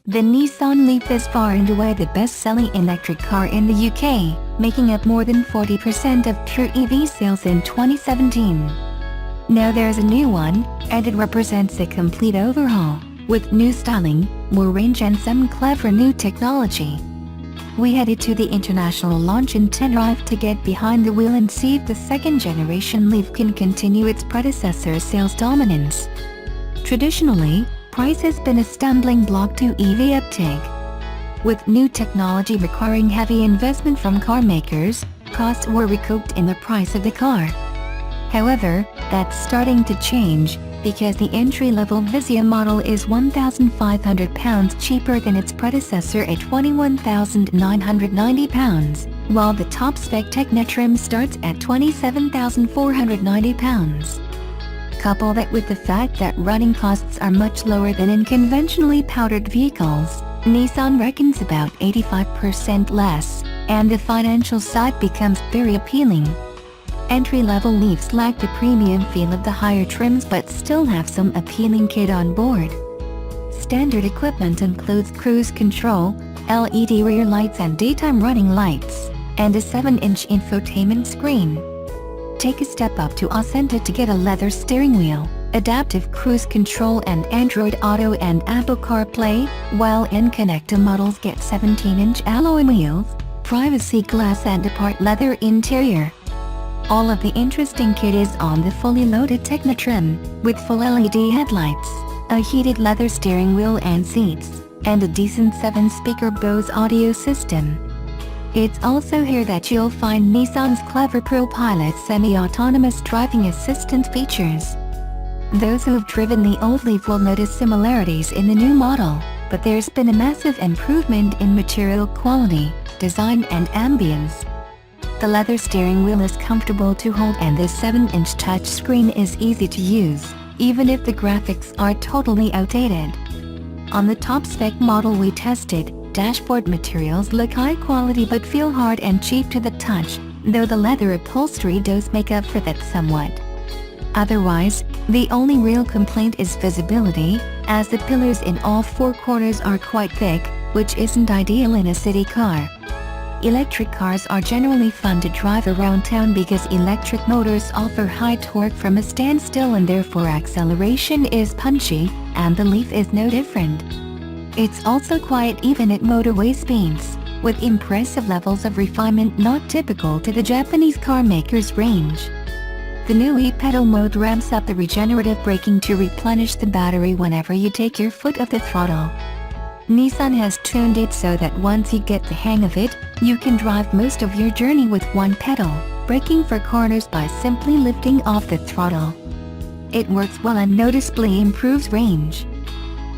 The Nissan Leaf is far and away the best-selling electric car in the UK, making up more than 40% of pure EV sales in 2017. Now there's a new one, and it represents a complete overhaul, with new styling, more range and some clever new technology. We headed to the international launch in Tenerife to get behind the wheel and see if the second-generation Leaf can continue its predecessor's sales dominance. Traditionally, price has been a stumbling block to EV uptake. With new technology requiring heavy investment from car makers, costs were recouped in the price of the car. However, that's starting to change, because the entry-level Visia model is £1,500 cheaper than its predecessor at £21,990, while the top-spec Techno trim starts at £27,490. Couple that with the fact that running costs are much lower than in conventionally powered vehicles, Nissan reckons about 85% less, and the financial side becomes very appealing. Entry-level Leafs lack the premium feel of the higher trims but still have some appealing kit on board. Standard equipment includes cruise control, LED rear lights and daytime running lights, and a 7-inch infotainment screen. Take a step up to Ascenta to get a leather steering wheel, adaptive cruise control and Android Auto and Apple CarPlay, while in-connector models get 17-inch alloy wheels, privacy glass and a part leather interior. All of the interesting kit is on the fully loaded Techno trim, with full LED headlights, a heated leather steering wheel and seats, and a decent 7-speaker Bose audio system. It's also here that you'll find Nissan's clever ProPilot semi-autonomous driving assistant features. Those who've driven the old Leaf will notice similarities in the new model, but there's been a massive improvement in material quality, design and ambience. The leather steering wheel is comfortable to hold and the 7-inch touchscreen is easy to use, even if the graphics are totally outdated. On the top-spec model we tested, dashboard materials look high quality but feel hard and cheap to the touch, though the leather upholstery does make up for that somewhat. Otherwise, the only real complaint is visibility, as the pillars in all four corners are quite thick, which isn't ideal in a city car. Electric cars are generally fun to drive around town because electric motors offer high torque from a standstill and therefore acceleration is punchy, and the Leaf is no different. It's also quiet even at motorway speeds, with impressive levels of refinement not typical to the Japanese car maker's range. The new e-pedal mode ramps up the regenerative braking to replenish the battery whenever you take your foot off the throttle. Nissan has tuned it so that once you get the hang of it, you can drive most of your journey with one pedal, braking for corners by simply lifting off the throttle. It works well and noticeably improves range.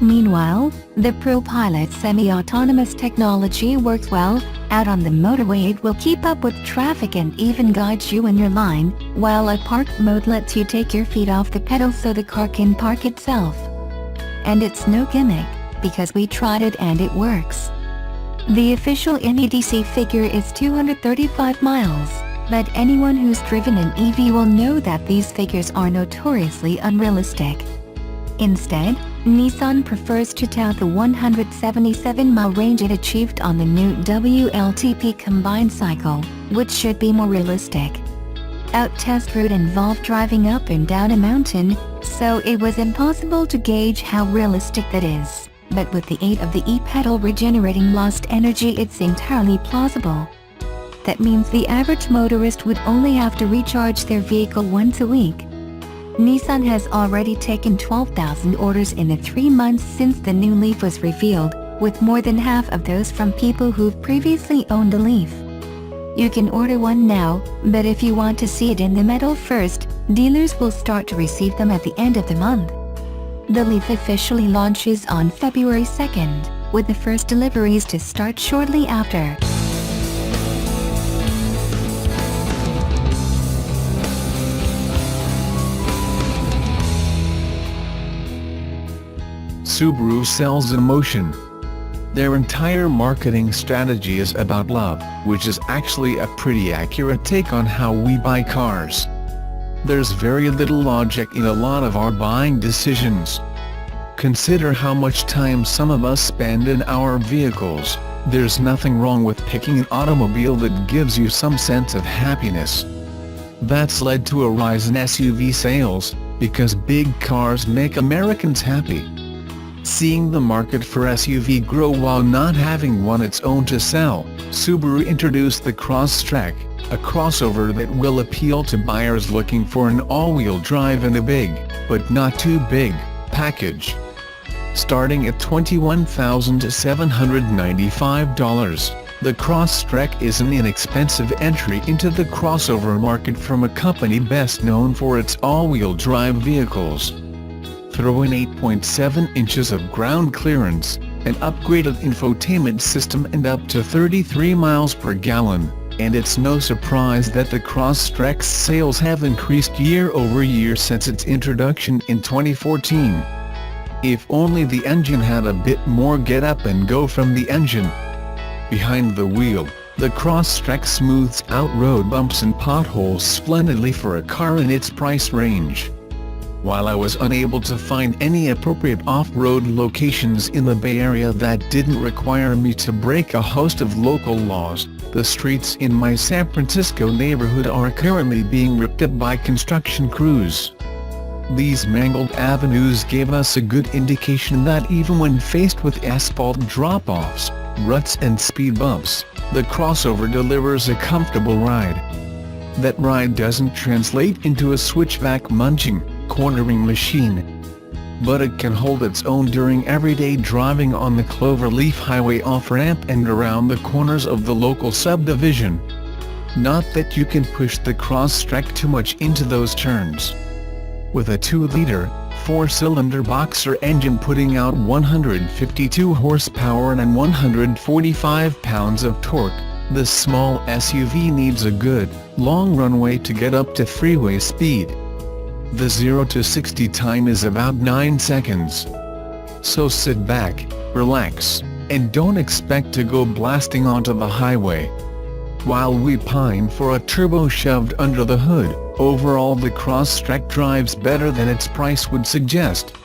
Meanwhile, the ProPilot semi-autonomous technology works well. Out on the motorway it will keep up with traffic and even guide you in your line, while a park mode lets you take your feet off the pedal so the car can park itself. And it's no gimmick, because we tried it and it works. The official NEDC figure is 235 miles, but anyone who's driven an EV will know that these figures are notoriously unrealistic. Instead, Nissan prefers to tout the 177-mile range it achieved on the new WLTP combined cycle, which should be more realistic. Our test route involved driving up and down a mountain, so it was impossible to gauge how realistic that is, but with the aid of the e-pedal regenerating lost energy it's entirely plausible. That means the average motorist would only have to recharge their vehicle once a week. Nissan has already taken 12,000 orders in the 3 months since the new Leaf was revealed, with more than half of those from people who've previously owned a Leaf. You can order one now, but if you want to see it in the metal first, dealers will start to receive them at the end of the month. The Leaf officially launches on February 2nd, with the first deliveries to start shortly after. Subaru sells emotion. Their entire marketing strategy is about love, which is actually a pretty accurate take on how we buy cars. There's very little logic in a lot of our buying decisions. Consider how much time some of us spend in our vehicles. There's nothing wrong with picking an automobile that gives you some sense of happiness. That's led to a rise in SUV sales, because big cars make Americans happy. Seeing the market for SUV grow while not having one its own to sell, Subaru introduced the Crosstrek, a crossover that will appeal to buyers looking for an all-wheel drive in a big, but not too big, package. Starting at $21,795, the Crosstrek is an inexpensive entry into the crossover market from a company best known for its all-wheel drive vehicles. Throw in 8.7 inches of ground clearance, an upgraded infotainment system and up to 33 miles per gallon, and it's no surprise that the Crosstrek's sales have increased year over year since its introduction in 2014. If only the engine had a bit more get up and go from the engine. Behind the wheel, the Crosstrek smooths out road bumps and potholes splendidly for a car in its price range. While I was unable to find any appropriate off-road locations in the Bay Area that didn't require me to break a host of local laws, the streets in my San Francisco neighborhood are currently being ripped up by construction crews. These mangled avenues gave us a good indication that even when faced with asphalt drop-offs, ruts and speed bumps, the crossover delivers a comfortable ride. That ride doesn't translate into a switchback munching, cornering machine, but it can hold its own during everyday driving on the Cloverleaf Highway off-ramp and around the corners of the local subdivision. Not that you can push the Crosstrek too much into those turns. With a 2-liter, 4-cylinder boxer engine putting out 152 horsepower and 145 pounds of torque, this small SUV needs a good, long runway to get up to freeway speed. The 0 to 60 time is about 9 seconds. So sit back, relax, and don't expect to go blasting onto the highway. While we pine for a turbo shoved under the hood, overall the Crosstrek drives better than its price would suggest.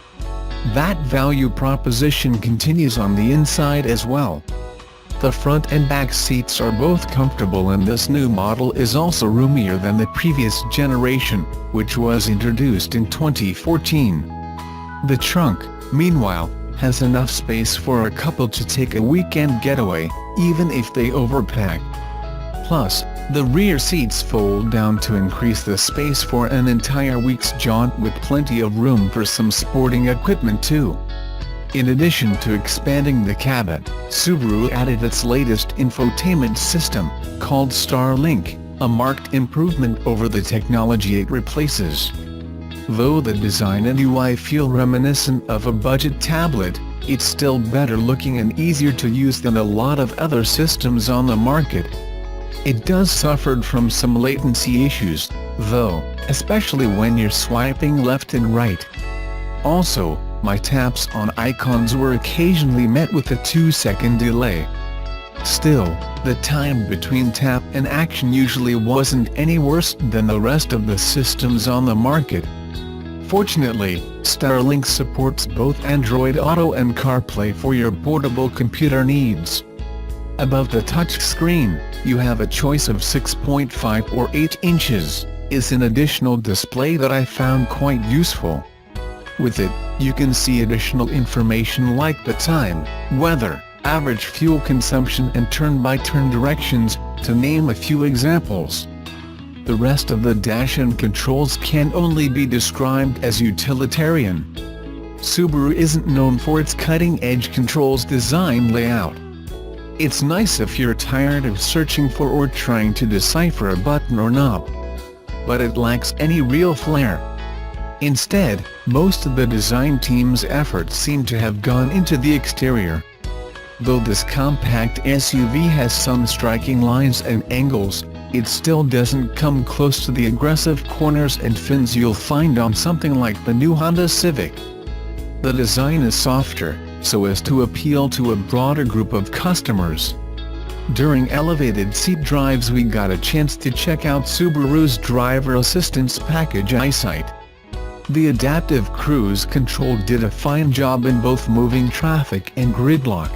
That value proposition continues on the inside as well. The front and back seats are both comfortable and this new model is also roomier than the previous generation, which was introduced in 2014. The trunk, meanwhile, has enough space for a couple to take a weekend getaway, even if they overpack. Plus, the rear seats fold down to increase the space for an entire week's jaunt with plenty of room for some sporting equipment too. In addition to expanding the cabin, Subaru added its latest infotainment system, called Starlink, a marked improvement over the technology it replaces. Though the design and UI feel reminiscent of a budget tablet, it's still better looking and easier to use than a lot of other systems on the market. It does suffer from some latency issues, though, especially when you're swiping left and right. Also, my taps on icons were occasionally met with a 2-second delay. Still, the time between tap and action usually wasn't any worse than the rest of the systems on the market. Fortunately, Starlink supports both Android Auto and CarPlay for your portable computer needs. Above the touchscreen, you have a choice of 6.5 or 8 inches, is an additional display that I found quite useful. With it, you can see additional information like the time, weather, average fuel consumption and turn-by-turn directions, to name a few examples. The rest of the dash and controls can only be described as utilitarian. Subaru isn't known for its cutting-edge controls design layout. It's nice if you're tired of searching for or trying to decipher a button or knob. But it lacks any real flair. Instead, most of the design team's efforts seem to have gone into the exterior. Though this compact SUV has some striking lines and angles, it still doesn't come close to the aggressive corners and fins you'll find on something like the new Honda Civic. The design is softer, so as to appeal to a broader group of customers. During elevated seat drives we got a chance to check out Subaru's driver assistance package EyeSight. The adaptive cruise control did a fine job in both moving traffic and gridlock.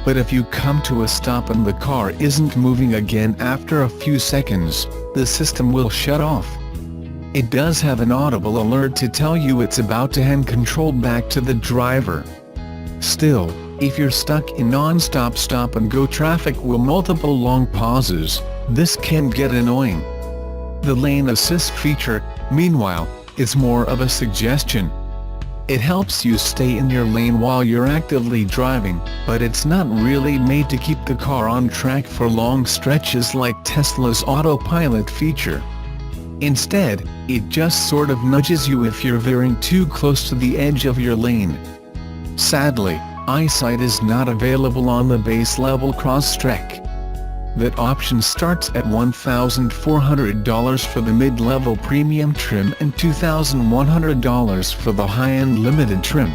But if you come to a stop and the car isn't moving again after a few seconds, the system will shut off. It does have an audible alert to tell you it's about to hand control back to the driver. Still, if you're stuck in non-stop stop-and-go traffic with multiple long pauses, this can get annoying. The lane assist feature, meanwhile, is more of a suggestion. It helps you stay in your lane while you're actively driving, but it's not really made to keep the car on track for long stretches like Tesla's autopilot feature. Instead, it just sort of nudges you if you're veering too close to the edge of your lane. Sadly, eyesight is not available on the base-level Crosstrek. That option starts at $1,400 for the mid-level premium trim and $2,100 for the high-end limited trim.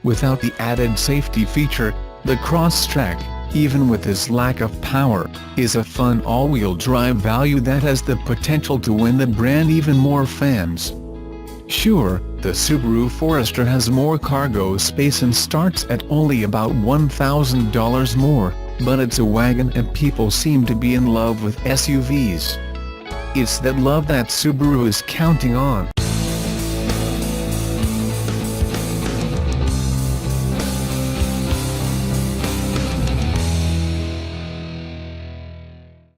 Without the added safety feature, the Crosstrek, even with its lack of power, is a fun all-wheel drive value that has the potential to win the brand even more fans. Sure, the Subaru Forester has more cargo space and starts at only about $1,000 more, but it's a wagon and people seem to be in love with SUVs. It's that love that Subaru is counting on.